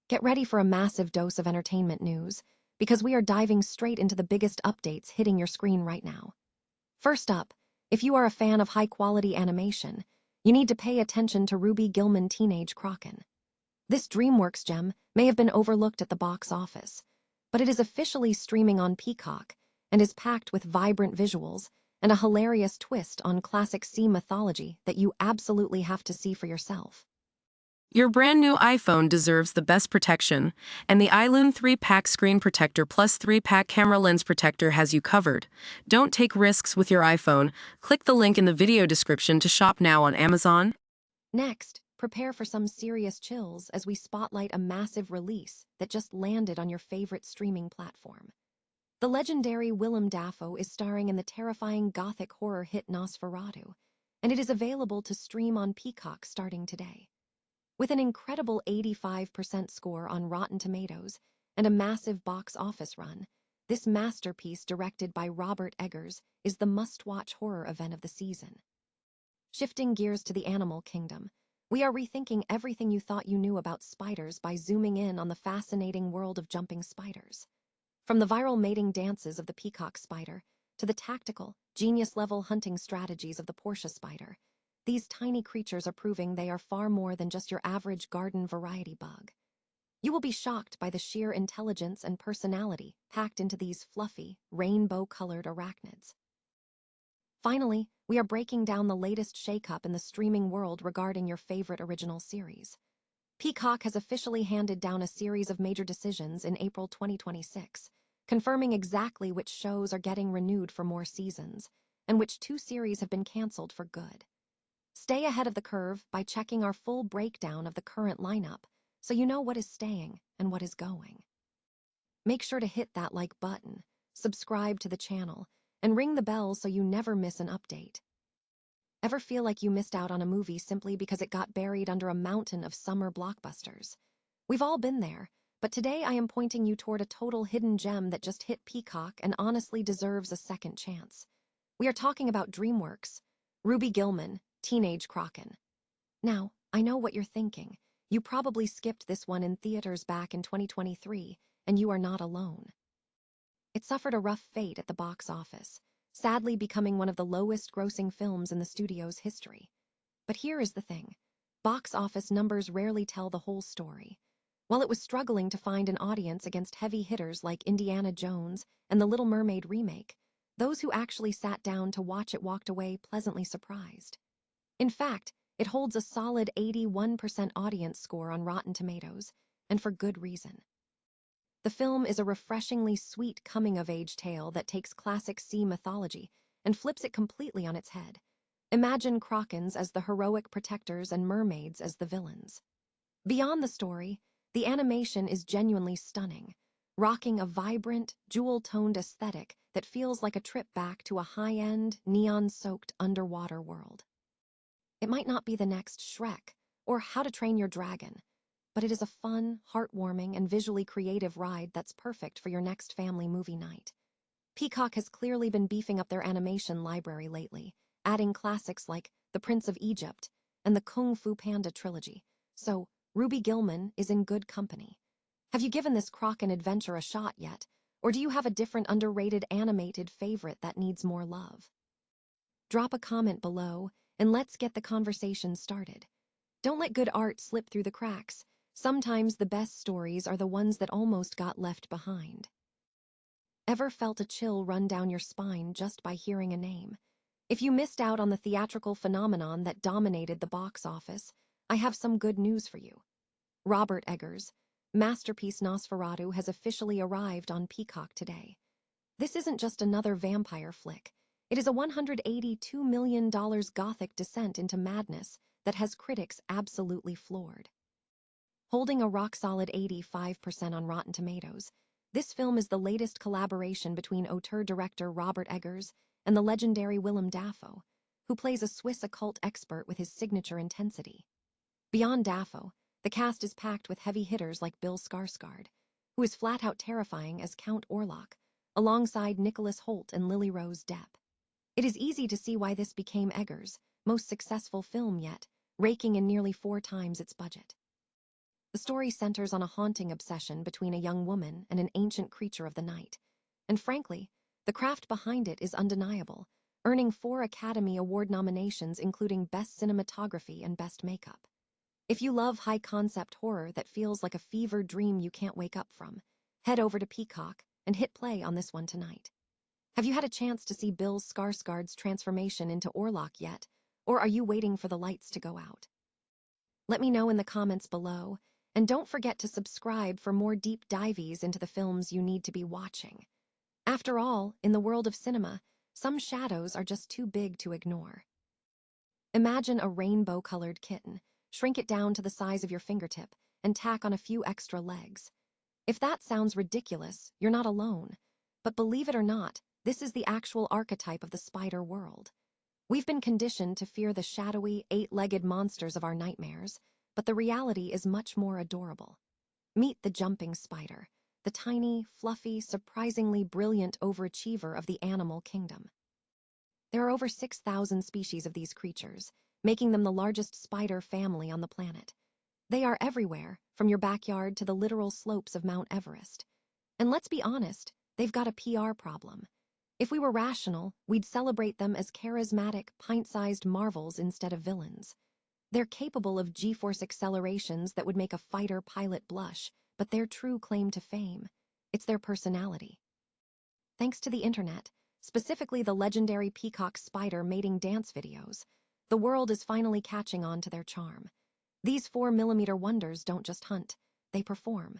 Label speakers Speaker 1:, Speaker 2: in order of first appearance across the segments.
Speaker 1: Get ready for a massive dose of entertainment news, because we are diving straight into the biggest updates hitting your screen right now. First up, if you are a fan of high-quality animation, you need to pay attention to Ruby Gillman Teenage Kraken. This Dreamworks gem may have been overlooked at the box office, but it is officially streaming on Peacock and is packed with vibrant visuals and a hilarious twist on classic sea mythology that you absolutely have to see for yourself.
Speaker 2: Your brand new iPhone deserves the best protection, and the iLume 3-pack screen protector plus 3-pack camera lens protector has you covered. Don't take risks with your iPhone. Click the link in the video description to shop now on Amazon.
Speaker 1: Next, prepare for some serious chills as we spotlight a massive release that just landed on your favorite streaming platform. The legendary Willem Dafoe is starring in the terrifying gothic horror hit Nosferatu, and it is available to stream on Peacock starting today. With an incredible 85% score on Rotten Tomatoes and a massive box office run, this masterpiece directed by Robert Eggers is the must-watch horror event of the season. Shifting gears to the animal kingdom, we are rethinking everything you thought you knew about spiders by zooming in on the fascinating world of jumping spiders. From the viral mating dances of the peacock spider to the tactical, genius-level hunting strategies of the Portia spider, these tiny creatures are proving they are far more than just your average garden variety bug. You will be shocked by the sheer intelligence and personality packed into these fluffy, rainbow-colored arachnids. Finally, we are breaking down the latest shakeup in the streaming world regarding your favorite original series. Peacock has officially handed down a series of major decisions in April 2026, confirming exactly which shows are getting renewed for more seasons, and which 2 series have been canceled for good. Stay ahead of the curve by checking our full breakdown of the current lineup so you know what is staying and what is going. Make sure to hit that like button, subscribe to the channel, and ring the bell so you never miss an update. Ever feel like you missed out on a movie simply because it got buried under a mountain of summer blockbusters? We've all been there, but today I am pointing you toward a total hidden gem that just hit Peacock and honestly deserves a second chance. We are talking about Dreamworks, Ruby Gillman, Teenage Kraken. Now, I know what you're thinking. You probably skipped this one in theaters back in 2023, and you are not alone. It suffered a rough fate at the box office, sadly becoming one of the lowest-grossing films in the studio's history. But here is the thing. Box office numbers rarely tell the whole story. While it was struggling to find an audience against heavy hitters like Indiana Jones and The Little Mermaid remake, those who actually sat down to watch it walked away pleasantly surprised. In fact, it holds a solid 81% audience score on Rotten Tomatoes, and for good reason. The film is a refreshingly sweet coming-of-age tale that takes classic sea mythology and flips it completely on its head. Imagine krakens as the heroic protectors and mermaids as the villains. Beyond the story, the animation is genuinely stunning, rocking a vibrant, jewel-toned aesthetic that feels like a trip back to a high-end, neon-soaked underwater world. It might not be the next Shrek or How to Train Your Dragon, but it is a fun, heartwarming, and visually creative ride that's perfect for your next family movie night. Peacock has clearly been beefing up their animation library lately, adding classics like The Prince of Egypt and the Kung Fu Panda trilogy, so Ruby Gillman is in good company. Have you given this Kraken adventure a shot yet, or do you have a different underrated animated favorite that needs more love? Drop a comment below, and let's get the conversation started. Don't let good art slip through the cracks. Sometimes the best stories are the ones that almost got left behind. Ever felt a chill run down your spine just by hearing a name? If you missed out on the theatrical phenomenon that dominated the box office, I have some good news for you. Robert Eggers' masterpiece Nosferatu has officially arrived on Peacock today. This isn't just another vampire flick. It is a $182 million gothic descent into madness that has critics absolutely floored. Holding a rock-solid 85% on Rotten Tomatoes, this film is the latest collaboration between auteur-director Robert Eggers and the legendary Willem Dafoe, who plays a Swiss occult expert with his signature intensity. Beyond Dafoe, the cast is packed with heavy hitters like Bill Skarsgård, who is flat-out terrifying as Count Orlok, alongside Nicholas Hoult and Lily Rose Depp. It is easy to see why this became Eggers' most successful film yet, raking in nearly 4 times its budget. The story centers on a haunting obsession between a young woman and an ancient creature of the night. And frankly, the craft behind it is undeniable, earning 4 Academy Award nominations including Best Cinematography and Best Makeup. If you love high-concept horror that feels like a fever dream you can't wake up from, head over to Peacock and hit play on this one tonight. Have you had a chance to see Bill Skarsgård's transformation into Orlok yet, or are you waiting for the lights to go out? Let me know in the comments below, and don't forget to subscribe for more deep dives into the films you need to be watching. After all, in the world of cinema, some shadows are just too big to ignore. Imagine a rainbow-colored kitten. Shrink it down to the size of your fingertip and tack on a few extra legs. If that sounds ridiculous, you're not alone. But believe it or not, this is the actual archetype of the spider world. We've been conditioned to fear the shadowy, 8-legged monsters of our nightmares, but the reality is much more adorable. Meet the jumping spider, the tiny, fluffy, surprisingly brilliant overachiever of the animal kingdom. There are over 6,000 species of these creatures, making them the largest spider family on the planet. They are everywhere, from your backyard to the literal slopes of Mount Everest. And let's be honest, they've got a PR problem. If we were rational, we'd celebrate them as charismatic, pint-sized marvels instead of villains. They're capable of G-force accelerations that would make a fighter pilot blush, but their true claim to fame, it's their personality. Thanks to the internet, specifically the legendary Peacock spider mating dance videos, the world is finally catching on to their charm. These 4mm wonders don't just hunt, they perform.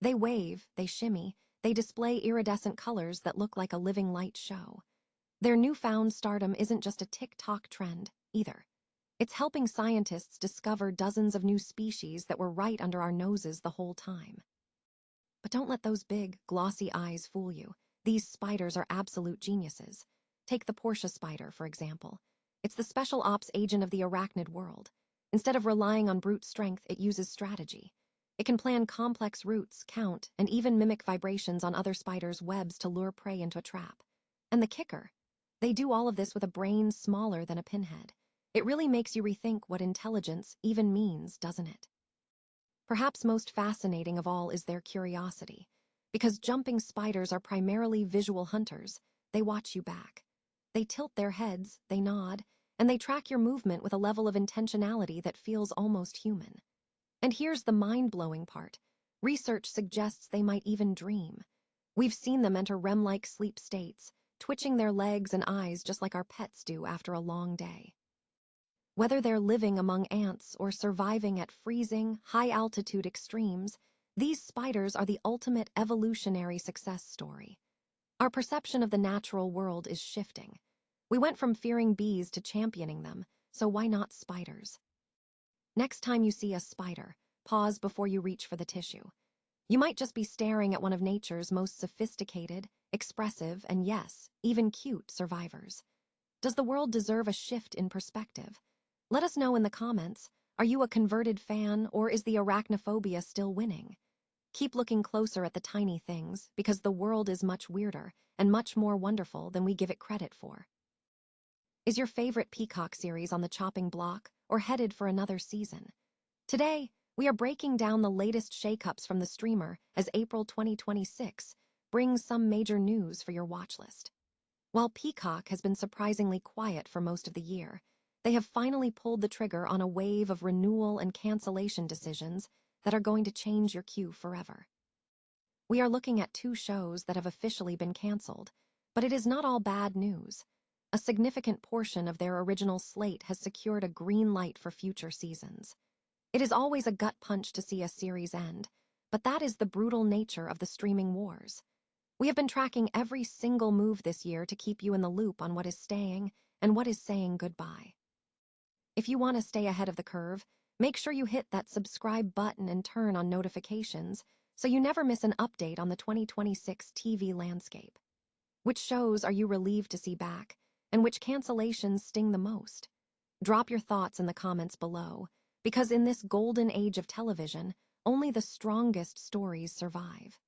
Speaker 1: They wave, they shimmy, they display iridescent colors that look like a living light show. Their newfound stardom isn't just a TikTok trend, either. It's helping scientists discover dozens of new species that were right under our noses the whole time. But don't let those big, glossy eyes fool you. These spiders are absolute geniuses. Take the Portia spider, for example. It's the special ops agent of the arachnid world. Instead of relying on brute strength, it uses strategy. It can plan complex routes, count, and even mimic vibrations on other spiders' webs to lure prey into a trap. And the kicker? They do all of this with a brain smaller than a pinhead. It really makes you rethink what intelligence even means, doesn't it? Perhaps most fascinating of all is their curiosity. Because jumping spiders are primarily visual hunters, they watch you back. They tilt their heads, they nod, and they track your movement with a level of intentionality that feels almost human. And here's the mind-blowing part. Research suggests they might even dream. We've seen them enter REM-like sleep states, twitching their legs and eyes just like our pets do after a long day. Whether they're living among ants or surviving at freezing, high-altitude extremes, these spiders are the ultimate evolutionary success story. Our perception of the natural world is shifting. We went from fearing bees to championing them, so why not spiders? Next time you see a spider, pause before you reach for the tissue. You might just be staring at one of nature's most sophisticated, expressive, and yes, even cute survivors. Does the world deserve a shift in perspective? Let us know in the comments. Are you a converted fan, or is the arachnophobia still winning? Keep looking closer at the tiny things, because the world is much weirder and much more wonderful than we give it credit for. Is your favorite Peacock series on the chopping block, or headed for another season? Today, we are breaking down the latest shakeups from the streamer as April 2026 brings some major news for your watch list. While Peacock has been surprisingly quiet for most of the year, they have finally pulled the trigger on a wave of renewal and cancellation decisions that are going to change your queue forever. We are looking at 2 shows that have officially been canceled, but it is not all bad news. A significant portion of their original slate has secured a green light for future seasons. It is always a gut punch to see a series end, but that is the brutal nature of the streaming wars. We have been tracking every single move this year to keep you in the loop on what is staying and what is saying goodbye. If you want to stay ahead of the curve, make sure you hit that subscribe button and turn on notifications so you never miss an update on the 2026 TV landscape. Which shows are you relieved to see back, and which cancellations sting the most? Drop your thoughts in the comments below, because in this golden age of television, only the strongest stories survive.